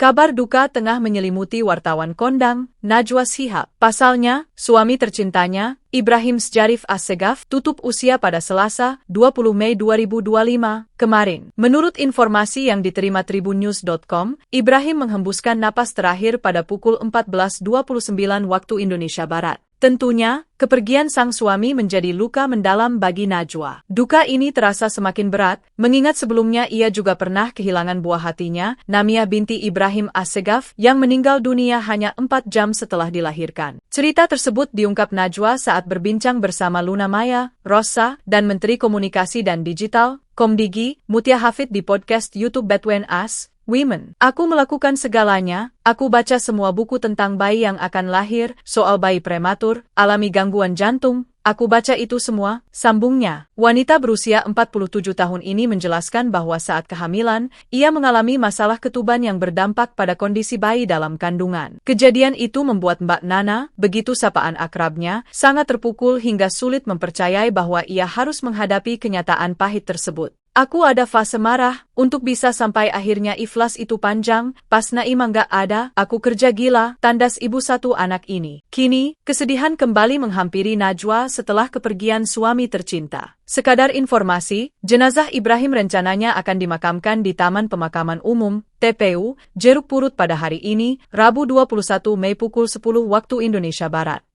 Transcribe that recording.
Kabar duka tengah menyelimuti wartawan kondang, Najwa Shihab. Pasalnya, suami tercintanya, Ibrahim Sjarif Assegaf, tutup usia pada Selasa, 20 Mei 2025, kemarin. Menurut informasi yang diterima tribunnews.com, Ibrahim menghembuskan napas terakhir pada pukul 14.29 waktu Indonesia Barat. Tentunya, kepergian sang suami menjadi luka mendalam bagi Najwa. Duka ini terasa semakin berat, mengingat sebelumnya ia juga pernah kehilangan buah hatinya, Namiah binti Ibrahim Assegaf, yang meninggal dunia hanya 4 jam setelah dilahirkan. Cerita tersebut diungkap Najwa saat berbincang bersama Luna Maya, Rosa, dan Menteri Komunikasi dan Digital, Komdigi, Mutia Hafid di podcast YouTube Between Us, Women. Aku melakukan segalanya, aku baca semua buku tentang bayi yang akan lahir, soal bayi prematur, alami gangguan jantung, aku baca itu semua, sambungnya. Wanita berusia 47 tahun ini menjelaskan bahwa saat kehamilan, ia mengalami masalah ketuban yang berdampak pada kondisi bayi dalam kandungan. Kejadian itu membuat Mbak Nana, begitu sapaan akrabnya, sangat terpukul hingga sulit mempercayai bahwa ia harus menghadapi kenyataan pahit tersebut. Aku ada fase marah, untuk bisa sampai akhirnya ikhlas itu panjang, pas Naimah nggak ada, aku kerja gila, tandas ibu satu anak ini. Kini, kesedihan kembali menghampiri Najwa setelah kepergian suami tercinta. Sekadar informasi, jenazah Ibrahim rencananya akan dimakamkan di Taman Pemakaman Umum, TPU, Jeruk Purut pada hari ini, Rabu 21 Mei pukul 10 waktu Indonesia Barat.